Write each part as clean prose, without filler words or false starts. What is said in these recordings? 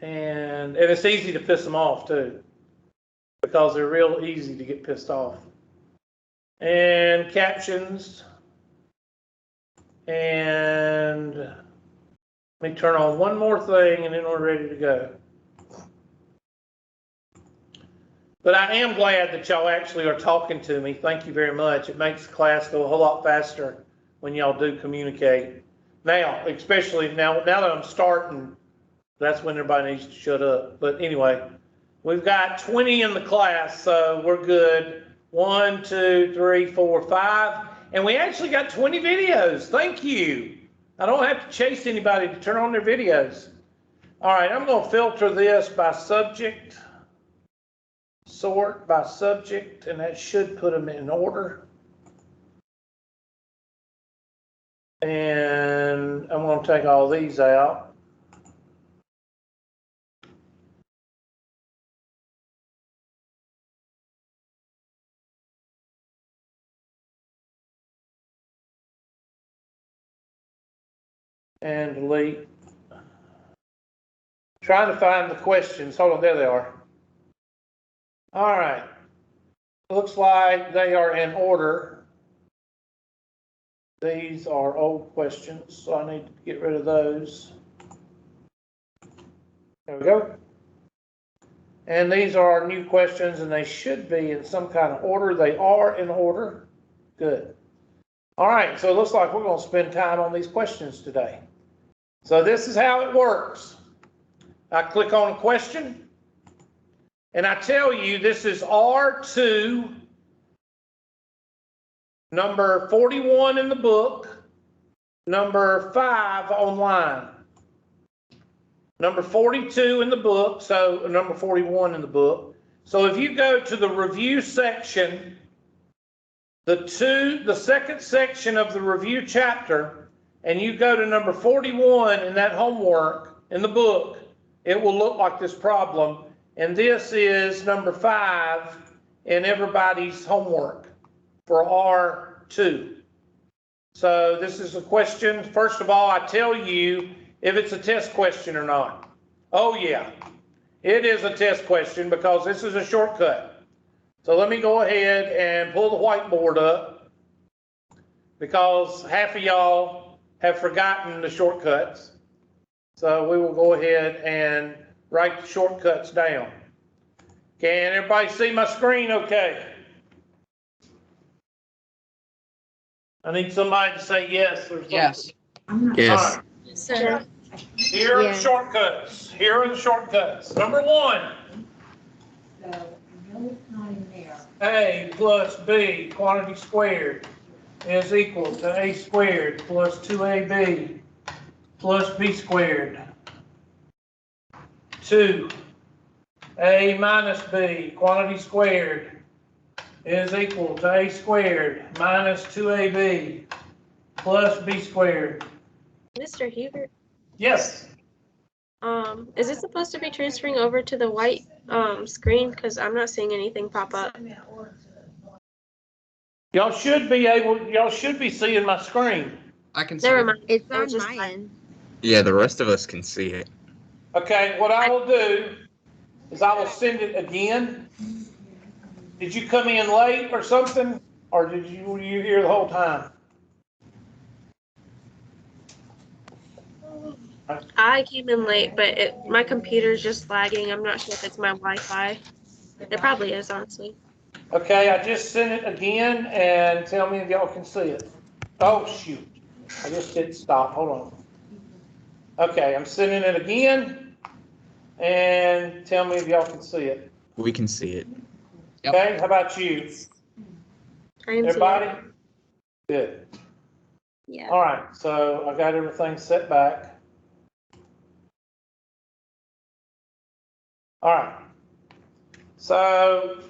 And it's easy to piss them off too, because they're real easy to get pissed off. And captions. And let me turn on one more thing and then we're ready to go. But I am glad that y'all actually are talking to me. Thank you very much. It makes class go a whole lot faster when y'all do communicate. Now, especially now that I'm starting, that's when everybody needs to shut up. But anyway, we've got 20 in the class, so we're good. 1, 2, 3, 4, 5. And we actually got 20 videos. Thank you. I don't have to chase anybody to turn on their videos. All right, I'm going to filter this by subject, sort by subject, and that should put them in order. And I'm going to take all these out. And delete. Trying to find the questions. Hold on, there they are. All right. Looks like they are in order. These are old questions, so I need to get rid of those. There we go. And these are new questions, and they should be in some kind of order. They are in order. Good. All right, so it looks like we're going to spend time on these questions today. So this is how it works. I click on a question, and I tell you this is R2, number 41 in the book, number 5 online. Number 42 in the book, so number 41 in the book. So if you go to the review section, the second section of the review chapter, and you go to number 41 in that homework in the book, it will look like this problem. And this is number 5 in everybody's homework for R2. So this is a question. First of all, I tell you if it's a test question or not. Oh yeah, it is a test question because this is a shortcut. So let me go ahead and pull the whiteboard up because half of y'all have forgotten the shortcuts. So we will go ahead and write the shortcuts down. Can everybody see my screen okay? I need somebody to say yes or something. Yes. Yes. All right. Sir. Here are the shortcuts. Here are the shortcuts. Number 1. A plus B quantity squared is equal to A squared plus 2AB plus B squared. 2. A minus B quantity squared is equal to A squared minus 2AB plus B squared. Mr. Hubert, Yes. is it supposed to be transferring over to the white screen? Because I'm not seeing anything pop up. Y'all should be seeing my screen. I can see Never it. mind. It's I was on just my end. Yeah, the rest of us can see it. Okay, what I will do is I will send it again. Did you come in late or something? Or were you here the whole time? I came in late, but my computer's just lagging. I'm not sure if it's my Wi-Fi. It probably is, honestly. Okay, I just sent it again and tell me if y'all can see it. Oh, shoot. I just hit stop. Hold on. Okay, I'm sending it again and tell me if y'all can see it. We can see it. Yep. Okay, how about you? I am Everybody? seeing Good. Yeah. All right, so I got everything set back. All right. So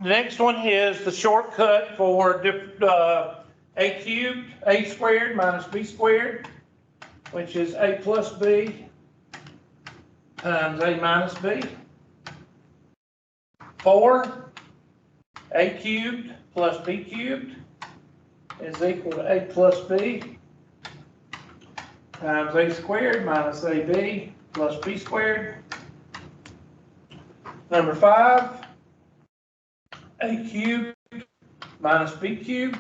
the next one is the shortcut for A cubed, A squared minus B squared, which is A plus B times A minus B. 4, A cubed plus B cubed is equal to A plus B times A squared minus AB plus B squared. Number 5, a cubed minus b cubed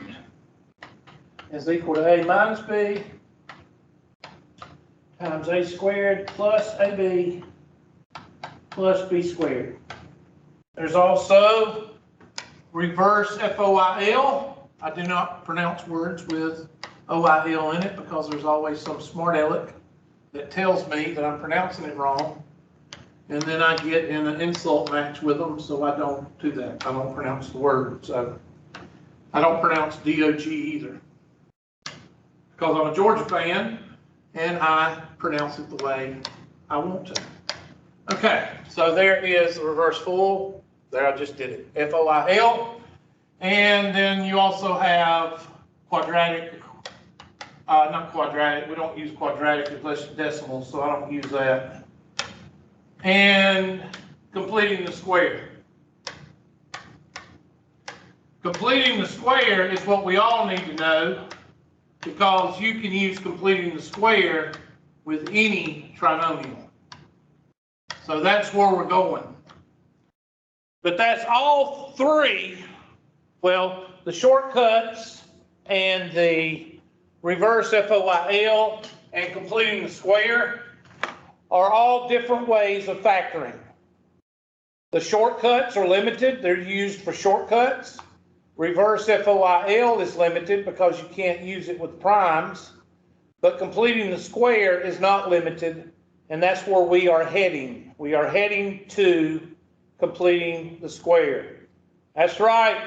is equal to a minus b times a squared plus ab plus b squared. There's also reverse FOIL. I do not pronounce words with OIL in it because there's always some smart aleck that tells me that I'm pronouncing it wrong. And then I get in an insult match with them, so I don't do that. I don't pronounce the word. So I don't pronounce DOG either. Because I'm a Georgia fan and I pronounce it the way I want to. Okay, so there is the reverse full. There, I just did it. FOIL. And then you also have quadratic, not quadratic, we don't use quadratic unless it's decimals, so I don't use that. And completing the square. Completing the square is what we all need to know because you can use completing the square with any trinomial. So that's where we're going. But that's all three, well, the shortcuts and the reverse FOIL and completing the square are all different ways of factoring. The shortcuts are limited. They're used for shortcuts. Reverse FOIL is limited because you can't use it with primes. But completing the square is not limited, and that's where we are heading. We are heading to completing the square. That's right,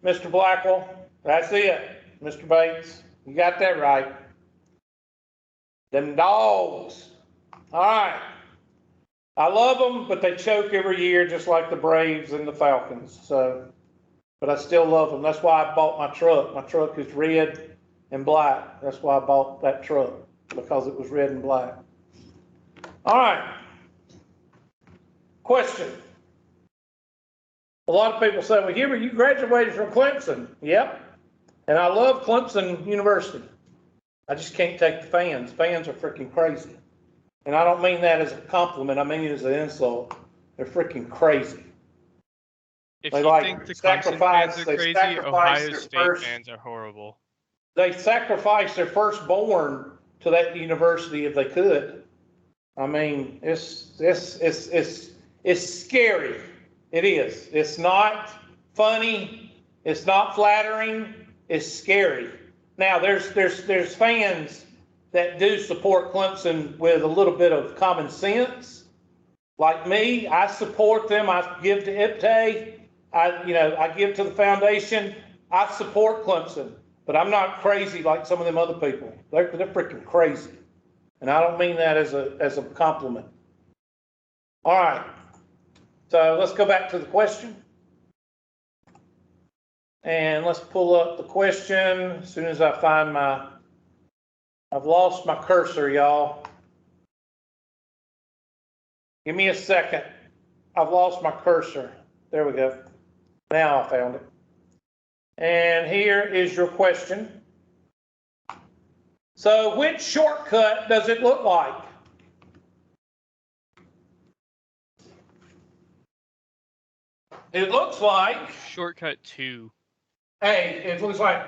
Mr. Blackwell. That's it, Mr. Bates. You got that right. Them dogs. All right. I love them, but they choke every year just like the Braves and the Falcons. So, but I still love them. That's why I bought my truck. My truck is red and black. That's why I bought that truck, because it was red and black. All right. Question. A lot of people say, well, Hubert, you graduated from Clemson. Yep. And I love Clemson University. I just can't take the fans. Fans are freaking crazy. And I don't mean that as a compliment. I mean it as an insult. They're freaking crazy. If They you like think the Clemson sacrifice- fans they are crazy, sacrifice Ohio their State first- fans are horrible. They sacrificed their firstborn to that university if they could. I mean, it's scary. It is. It's not funny. It's not flattering. It's scary. Now, there's fans that do support Clemson with a little bit of common sense. Like me, I support them. I give to IPTE. I give to the foundation. I support Clemson, but I'm not crazy like some of them other people. They're freaking crazy, and I don't mean that as a compliment. All right, so let's go back to the question, and let's pull up the question as soon as I find I've lost my cursor, y'all. Give me a second. I've lost my cursor. There we go. Now I found it. And here is your question. So which shortcut does it look like? It looks like Shortcut 2. it looks like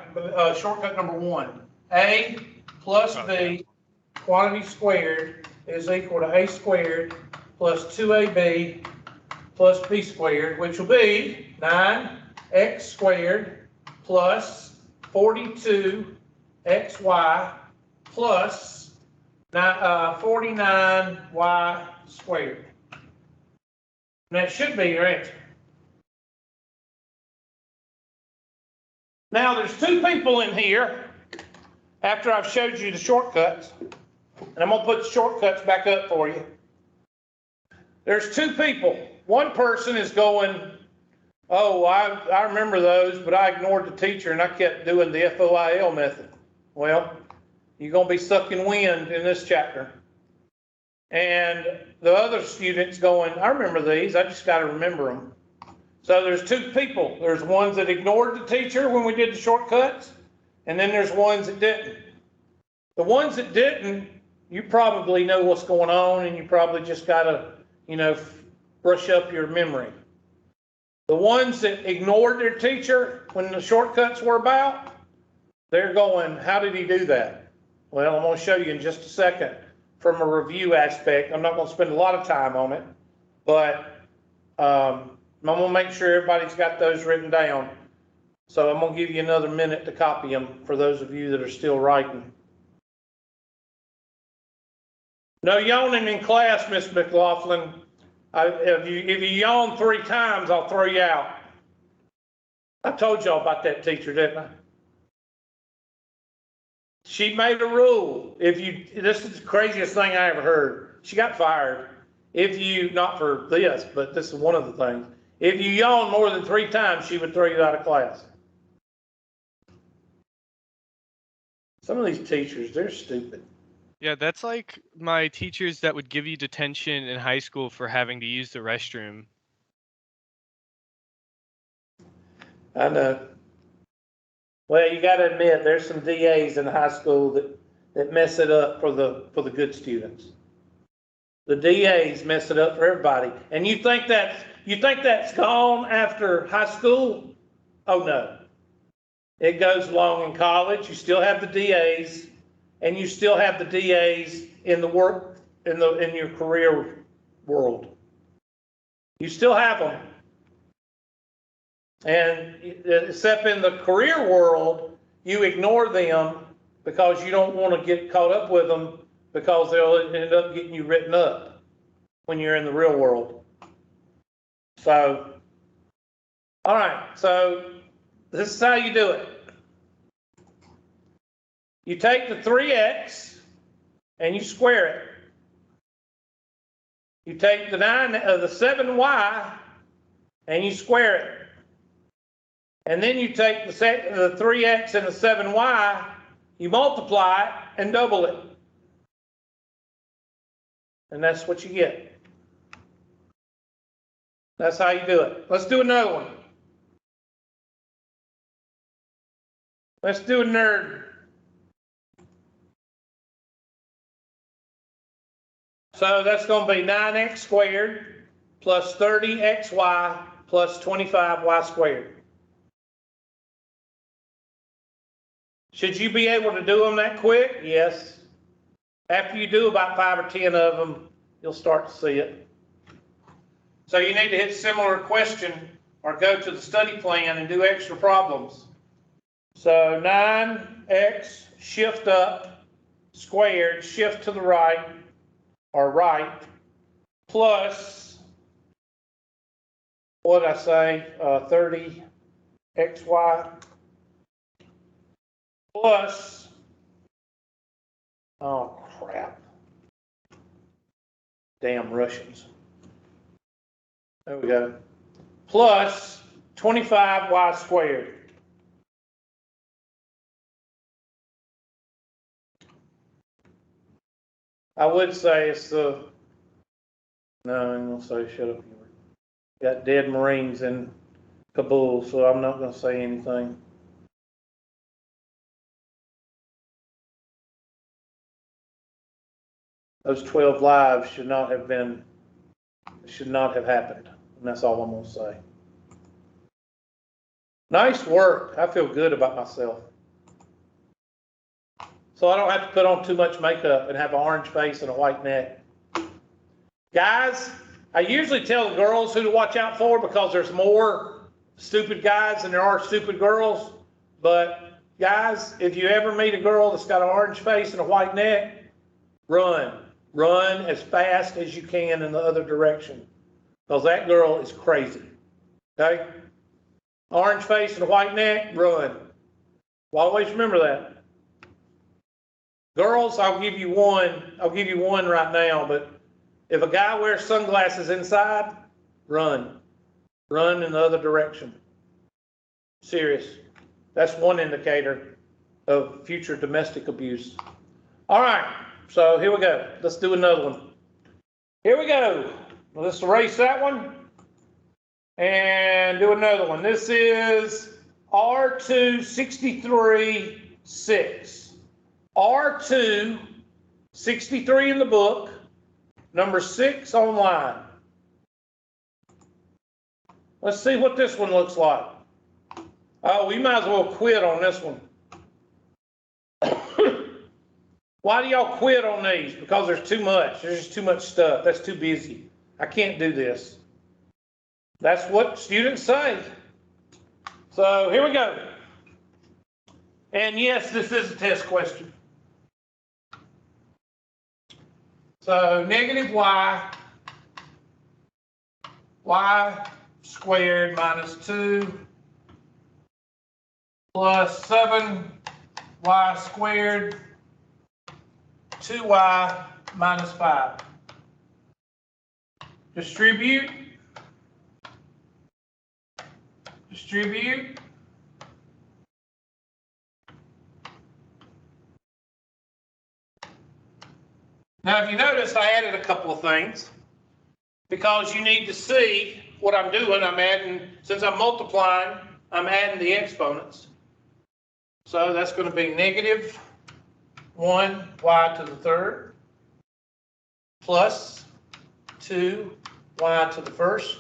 shortcut number 1. A plus B quantity squared is equal to a squared plus 2ab plus b squared, which will be 9x squared plus 42xy plus 49y squared. And that should be your answer. Now, there's two people in here after I've showed you the shortcuts, and I'm going to put the shortcuts back up for you. There's two people. One person is going, oh, I remember those, but I ignored the teacher and I kept doing the FOIL method. Well, you're going to be sucking wind in this chapter. And the other student's going, I remember these, I just got to remember them. So there's two people. There's ones that ignored the teacher when we did the shortcuts, and then there's ones that didn't. The ones that didn't, you probably know what's going on, and you probably just got to, brush up your memory. The ones that ignored their teacher when the shortcuts were about, they're going, how did he do that? Well, I'm going to show you in just a second from a review aspect. I'm not going to spend a lot of time on it, but I'm going to make sure everybody's got those written down. So I'm going to give you another minute to copy them for those of you that are still writing. No yawning in class, Miss McLaughlin. If you yawn 3 times, I'll throw you out. I told y'all about that teacher, didn't I? She made a rule. This is the craziest thing I ever heard. She got fired. Not for this, but this is one of the things. If you yawn more than 3 times, she would throw you out of class. Some of these teachers, they're stupid. Yeah, that's like my teachers that would give you detention in high school for having to use the restroom. I know. Well, you got to admit, there's some DAs in high school that mess it up for the good students. The DAs mess it up for everybody. And you think that's gone after high school? Oh no. It goes along in college. You still have the DAs, and you still have the DAs in the work in your career world. You still have them. And except in the career world, you ignore them because you don't want to get caught up with them because they'll end up getting you written up when you're in the real world. So, all right, so this is how you do it. You take the 3x and you square it. You take the 7y and you square it. And then you take the 3x and the 7y, you multiply it and double it. And that's what you get. That's how you do it. Let's do another one. Let's do a nerd. So that's going to be 9x squared plus 30xy plus 25y squared. Should you be able to do them that quick? Yes. After you do about 5 or 10 of them, you'll start to see it. So you need to hit similar question or go to the study plan and do extra problems. So 9x shift up squared, shift to the right or right, plus, what did I say, 30xy plus, oh crap, damn Russians. There we go. Plus 25y squared. I would say it's no, I'm going to say shut up. Got dead Marines in Kabul, so I'm not going to say anything. Those 12 lives should not have happened. And that's all I'm going to say. Nice work. I feel good about myself. So I don't have to put on too much makeup and have an orange face and a white neck. Guys, I usually tell the girls who to watch out for because there's more stupid guys than there are stupid girls. But guys, if you ever meet a girl that's got an orange face and a white neck, run. Run as fast as you can in the other direction. Because that girl is crazy. Okay? Orange face and a white neck, run. Well, always remember that. Girls, I'll give you one right now, but if a guy wears sunglasses inside, run. Run in the other direction. Serious. That's one indicator of future domestic abuse. All right, so here we go. Let's do another one. Here we go. Let's erase that one and do another one. This is R2 63 6. R2, 63 in the book, number 6 online. Let's see what this one looks like. Oh, we might as well quit on this one. Why do y'all quit on these? Because there's too much. There's just too much stuff. That's too busy. I can't do this. That's what students say. So here we go. And yes, this is a test question. So negative y squared minus 2 plus 7y squared 2y minus 5. Distribute. Now, if you notice, I added a couple of things because you need to see what I'm doing. I'm adding, since I'm multiplying, I'm adding the exponents. So that's going to be negative 1y to the third plus 2y to the first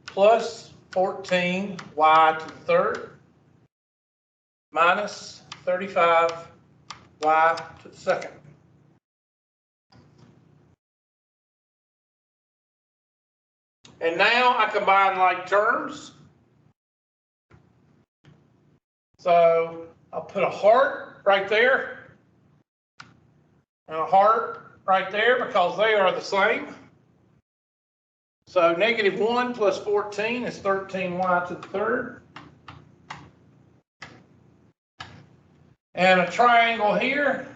plus 14y to the third minus 35y to the second. And now I combine like terms. So I'll put a heart right there and a heart right there because they are the same. So negative 1 plus 14 is 13y to the third. And a triangle here.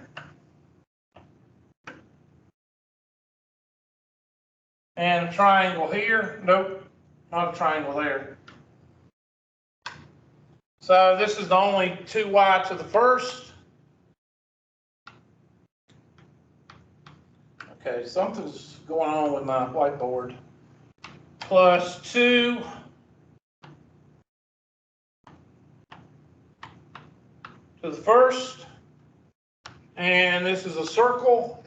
And a triangle here. Nope, not a triangle there. So this is the only 2y to the first. Okay, something's going on with my whiteboard. Plus 2 to the first. And this is a circle.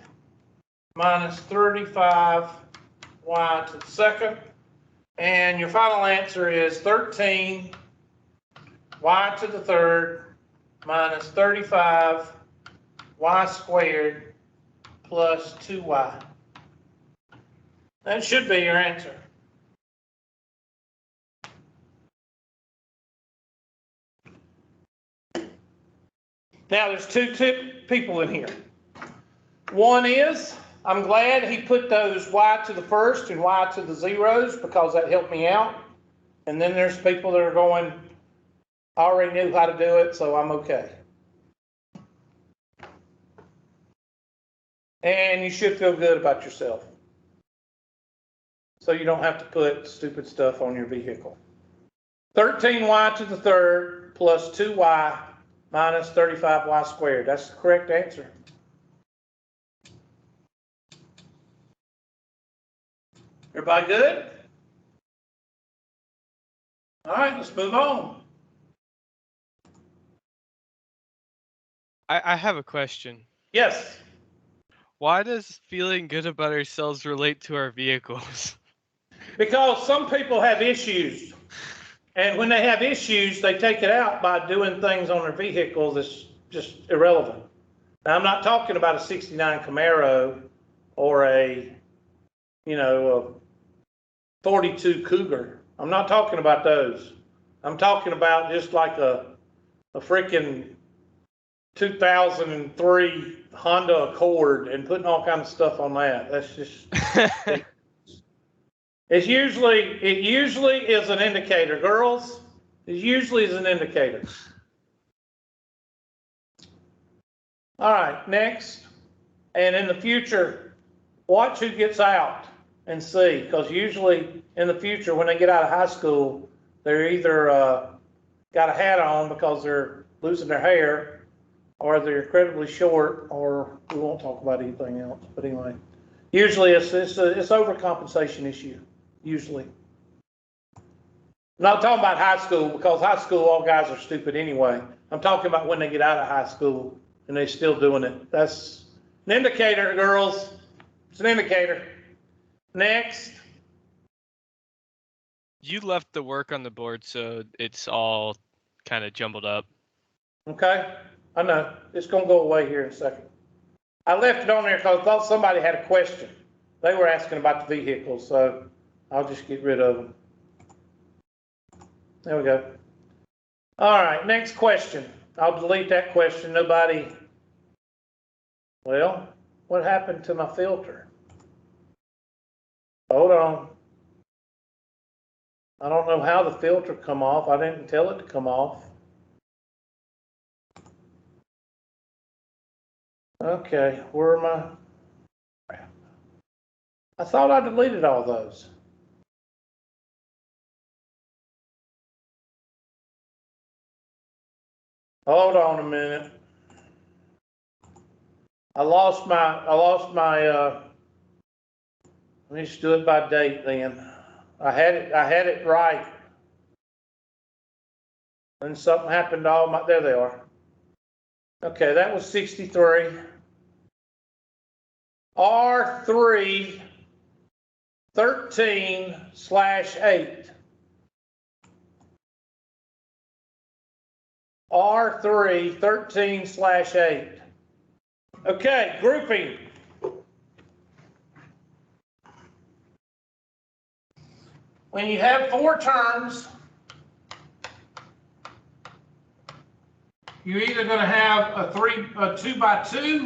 Minus 35y to the second. And your final answer is 13y to the third minus 35y squared plus 2y. That should be your answer. Now there's two people in here. One is, I'm glad he put those y to the first and y to the zeros because that helped me out. And then there's people that are going, I already knew how to do it, so I'm okay. And you should feel good about yourself. So you don't have to put stupid stuff on your vehicle. 13y to the third plus 2y minus 35y squared. That's the correct answer. Everybody good? All right, let's move on. I have a question. Yes. Why does feeling good about ourselves relate to our vehicles? Because some people have issues. And when they have issues, they take it out by doing things on their vehicle that's just irrelevant. Now, I'm not talking about a 69 Camaro or a 42 Cougar. I'm not talking about those. I'm talking about just like a freaking 2003 Honda Accord and putting all kinds of stuff on that. That's just, it usually is an indicator, girls. It usually is an indicator. All right, next. And in the future, watch who gets out and see, because usually in the future when they get out of high school, they're either got a hat on because they're losing their hair, or they're incredibly short, or we won't talk about anything else. But anyway, usually it's overcompensation issue. Usually. I'm not talking about high school because high school all guys are stupid anyway. I'm talking about when they get out of high school and they're still doing it. That's an indicator, girls. It's an indicator. Next. You left the work on the board, so it's all kind of jumbled up. Okay, I know, it's gonna go away here in a second. I left it on there because I thought somebody had a question. They were asking about the vehicles, so I'll just get rid of them. There we go. All right, next question. I'll delete that question, nobody. Well, what happened to my filter? Hold on. I don't know how the filter come off. I didn't tell it to come off. Okay, where am I? Crap. I thought I deleted all those. Hold on a minute. I lost my, let me just do it by date then. I had it right. And something happened to all my, there they are. Okay, that was 63. R3 13/8. R3 13/8. Okay, grouping. When you have 4 terms, you're either going to have a 2 by 2,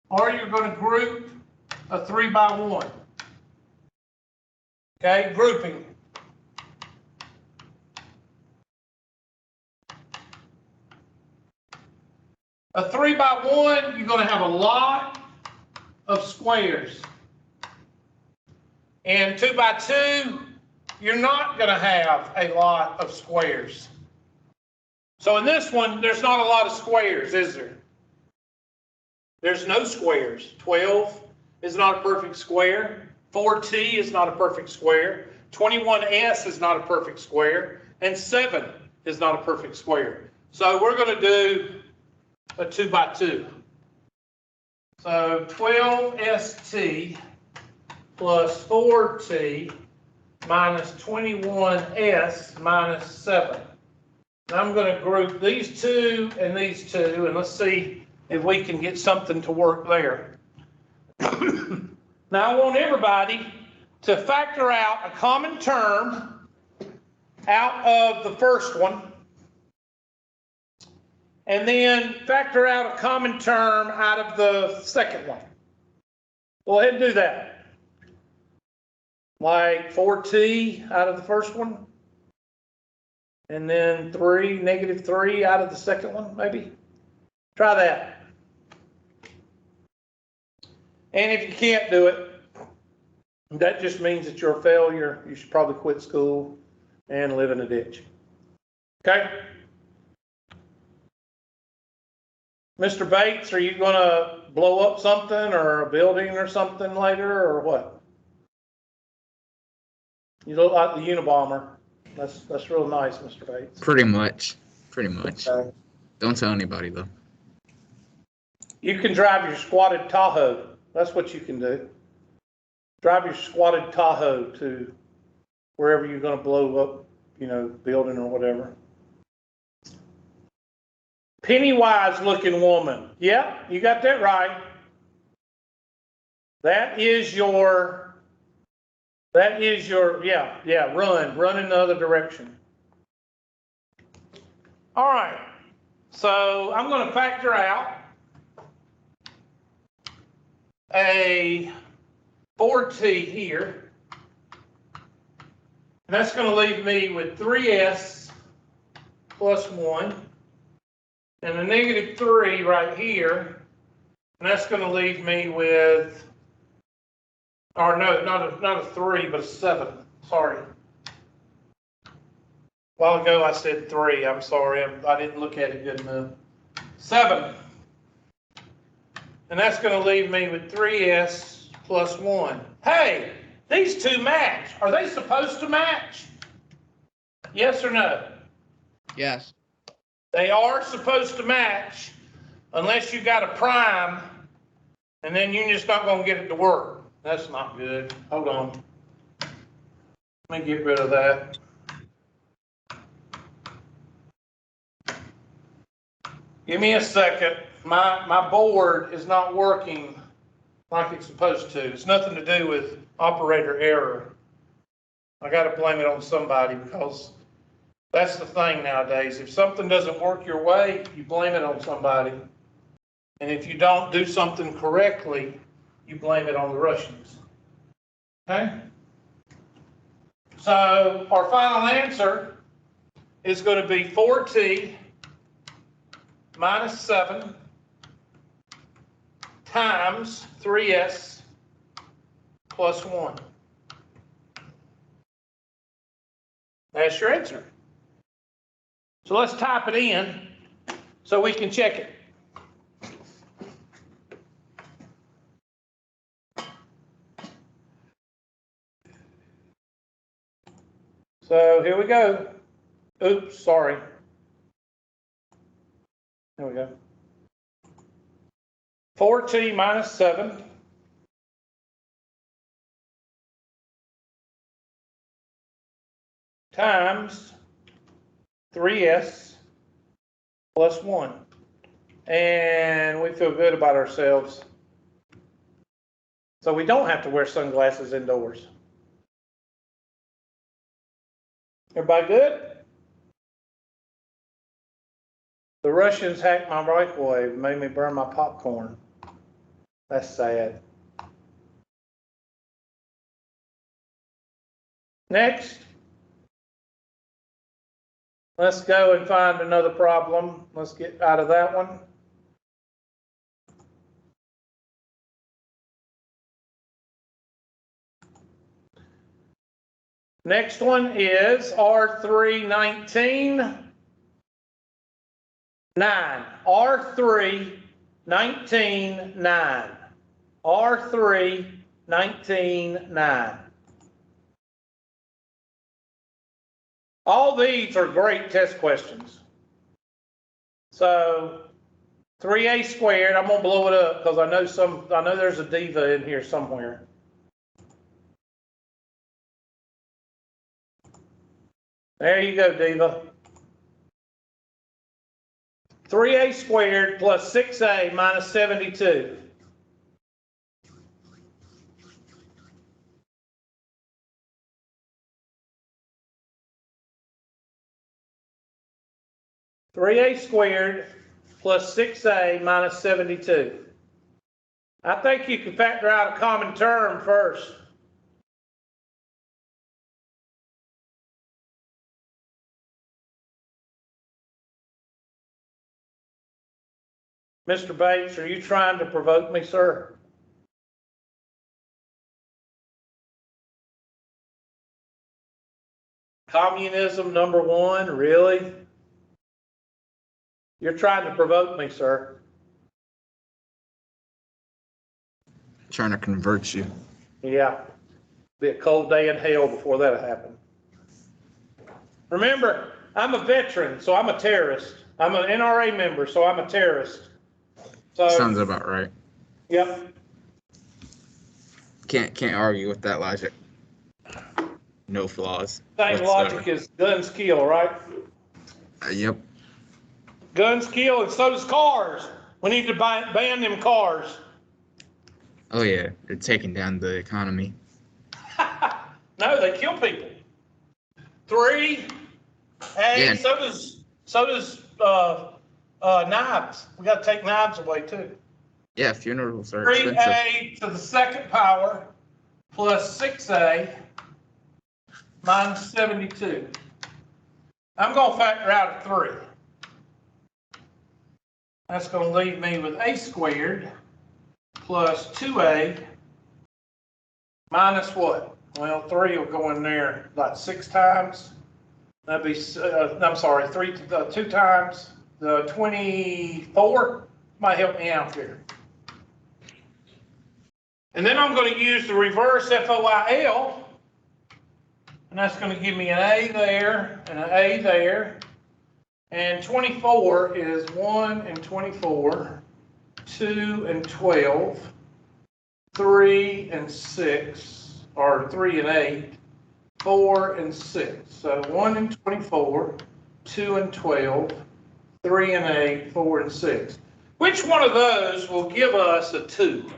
or you're going to group a 3 by 1. Okay, grouping. A 3 by 1, you're going to have a lot of squares. And 2 by 2, you're not going to have a lot of squares. So in this one, there's not a lot of squares, is there? There's no squares. 12 is not a perfect square. 4t is not a perfect square. 21s is not a perfect square. And 7 is not a perfect square. So we're going to do a 2 by 2. So 12st plus 4t minus 21s minus 7. Now I'm going to group these two and these two, and let's see if we can get something to work there. Now I want everybody to factor out a common term out of the first one, and then factor out a common term out of the second one. Go ahead and do that. Like 4t out of the first one, and then -3 out of the second one, maybe. Try that. And if you can't do it, that just means that you're a failure. You should probably quit school and live in a ditch. Okay? Mr. Bates, are you going to blow up something or a building or something later, or what? You look like the Unabomber. That's real nice, Mr. Bates. Pretty much. Okay. Don't tell anybody though. You can drive your squatted Tahoe. That's what you can do. Drive your squatted Tahoe to wherever you're going to blow up, building or whatever. Pennywise looking woman. Yeah, you got that right. That is your, run in the other direction. All right, so I'm going to factor out a 4t here. And that's going to leave me with 3s plus 1. And a -3 right here. And that's going to leave me with, or no, not a 3, but a 7. Sorry. A while ago I said 3. I'm sorry. I didn't look at it good enough. 7. And that's going to leave me with 3s plus 1. Hey, these two match. Are they supposed to match? Yes or no? Yes. They are supposed to match unless you got a prime, and then you're just not going to get it to work. That's not good. Hold on. Let me get rid of that. Give me a second. My board is not working like it's supposed to. It's nothing to do with operator error. I got to blame it on somebody because that's the thing nowadays. If something doesn't work your way, you blame it on somebody. And if you don't do something correctly, you blame it on the Russians. Okay? So our final answer is going to be 4t minus 7 times 3s plus 1. That's your answer. So let's type it in so we can check it. So here we go. Oops, sorry. There we go. 4t minus 7 times 3s plus 1. And we feel good about ourselves. So we don't have to wear sunglasses indoors. Everybody good? The Russians hacked my microwave, made me burn my popcorn. That's sad. Next, let's go and find another problem. Let's get out of that one. Next one is R319, 9. R319, 9. R319, 9. All these are great test questions. So 3a squared, I'm gonna blow it up because I know there's a diva in here somewhere. There you go, diva. 3a squared plus 6a minus 72. Three a squared plus 6a minus 72. I think you can factor out a common term first. Mr. Bates, are you trying to provoke me, sir? Communism number 1, really? You're trying to provoke me, sir. Trying to convert you. Yeah. Be a cold day in hell before that happened. Remember, I'm a veteran, so I'm a terrorist. I'm an NRA member, so I'm a terrorist. So, Sounds about right. Yep. Can't argue with that logic. No flaws. Same logic as guns kill, right? Yep. Guns kill, and so does cars. We need to ban them cars. Oh yeah, they're taking down the economy. No, they kill people. 3, hey, Yeah. so does knives. We got to take knives away too. Yeah, funerals are expensive. 3a to the second power plus 6a minus 72. I'm going to factor out a 3. That's going to leave me with a squared plus 2a minus what? Well, 3 will go in there like 6 times. That'd be, I'm sorry, 2 times the 24. Might help me out here. And then I'm going to use the reverse FOIL. And that's going to give me an A there and an A there. And 24 is 1 and 24, 2 and 12, 3 and 6, or 3 and 8, 4, and 6. So 1 and 24, 2 and 12, 3 and 8, 4 and 6. Which one of those will give us a 2?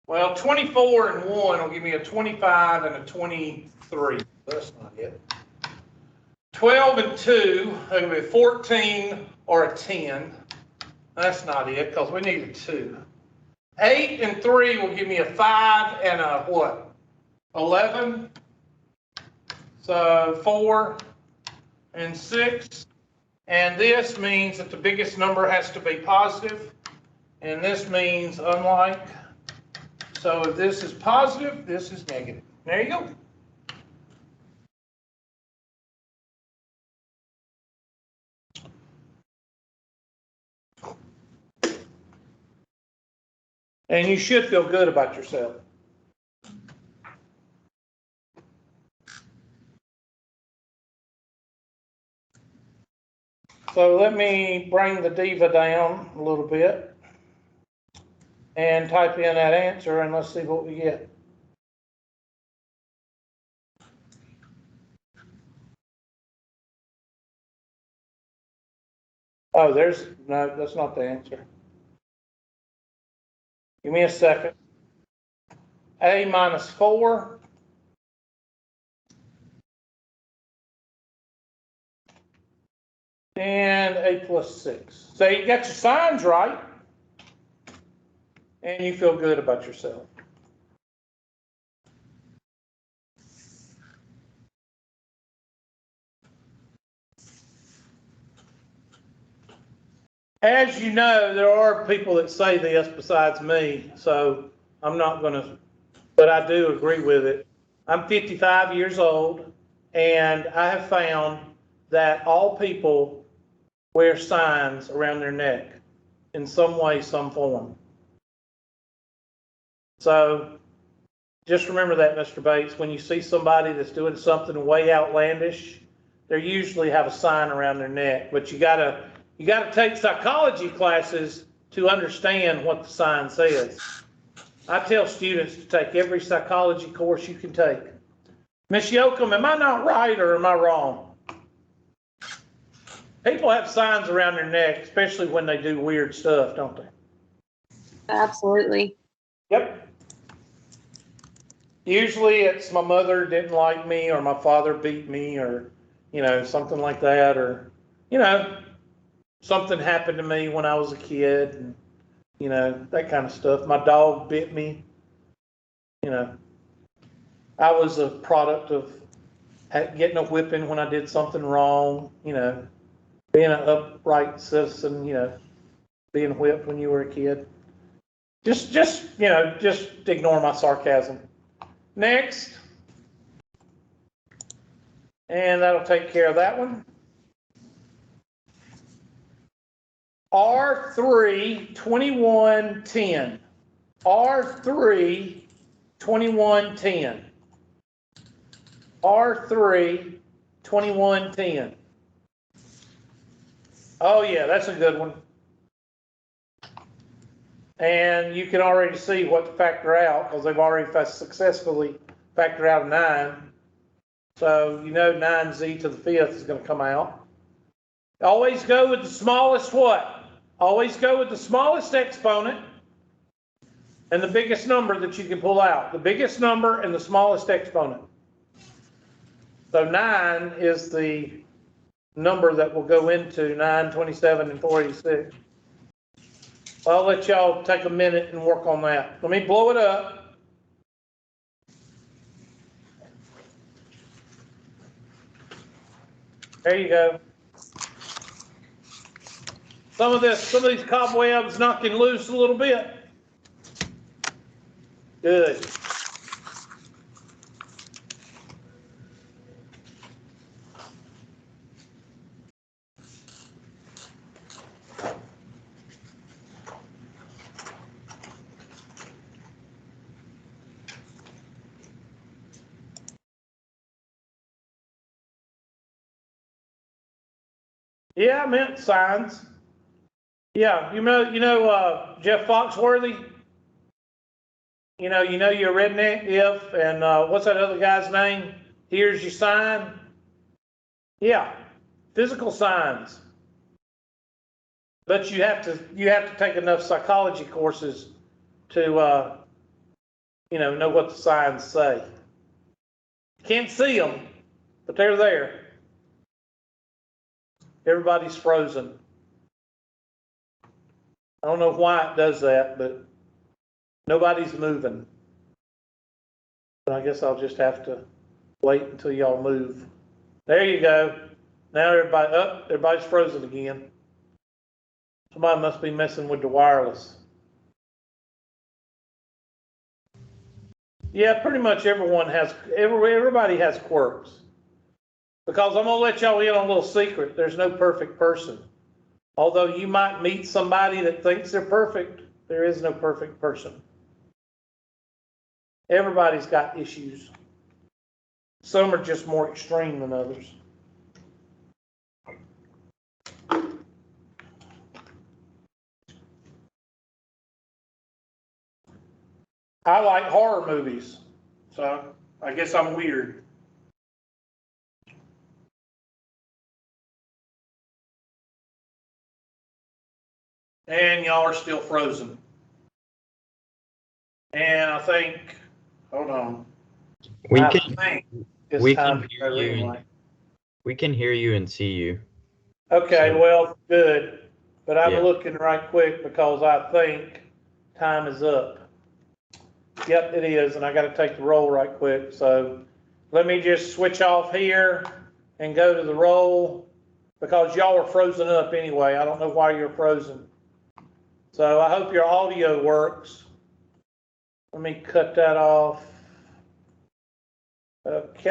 Well, 24 and 1 will give me a 25 and a 23. That's not it. 12 and 2 will be a 14 or a 10. That's not it, because we need a 2. 8 and 3 will give me a 5 and a what? 11. So 4 and 6. And this means that the biggest number has to be positive, and this means unlike. So if this is positive, this is negative. There you go. And you should feel good about yourself. So let me bring the diva down a little bit and type in that answer, and let's see what we get. Oh, no, that's not the answer. Give me a second. A minus 4. And A plus 6. So you got your signs right, and you feel good about yourself. As you know, there are people that say this besides me, so I'm not going to, but I do agree with it. I'm 55 years old, and I have found that all people wear signs around their neck in some way, some form. So just remember that, Mr. Bates, when you see somebody that's doing something way outlandish, they usually have a sign around their neck, but you gotta take psychology classes to understand what the sign says. I tell students to take every psychology course you can take. Miss Yoakum, am I not right or am I wrong? People have signs around their neck, especially when they do weird stuff, don't they? Absolutely. Yep. Usually it's my mother didn't like me, or my father beat me, or, something like that, or, something happened to me when I was a kid, and, that kind of stuff. My dog bit me. I was a product of getting a whipping when I did something wrong, being an upright citizen, being whipped when you were a kid. Just ignore my sarcasm. Next. And that'll take care of that one. R3, 21, 10. R3, 21, 10. R3, 21, 10. Oh yeah, that's a good one. And you can already see what to factor out, because they've already successfully factored out a 9. So 9z to the 5th is going to come out. Always go with the smallest what? Always go with the smallest exponent and the biggest number that you can pull out. The biggest number and the smallest exponent. So 9 is the number that will go into 9, 27, and 486. I'll let y'all take a minute and work on that. Let me blow it up. There you go. Some of these cobwebs knocking loose a little bit. Good. Yeah, I meant signs. Yeah, Jeff Foxworthy. You're a redneck if, and what's that other guy's name? Here's your sign. Yeah, physical signs. But you have to take enough psychology courses to know what the signs say. Can't see them, but they're there. Everybody's frozen. I don't know why it does that, but nobody's moving. But I guess I'll just have to wait until y'all move. There you go. Now everybody's frozen again. Somebody must be messing with the wireless. Yeah, pretty much everybody has quirks. Because I'm gonna let y'all in on a little secret. There's no perfect person. Although you might meet somebody that thinks they're perfect, there is no perfect person. Everybody's got issues. Some are just more extreme than others. I like horror movies, so I guess I'm weird. And y'all are still frozen. And I think, hold on. We I can think it's we time can to hear go you. anyway. We can hear you and see you. Okay, So- well, good. But I'm Yeah. looking right quick because I think time is up. Yep, it is, and I gotta take the roll right quick, so let me just switch off here and go to the roll because y'all are frozen up anyway. I don't know why you're frozen. So I hope your audio works. Let me cut that off. Okay.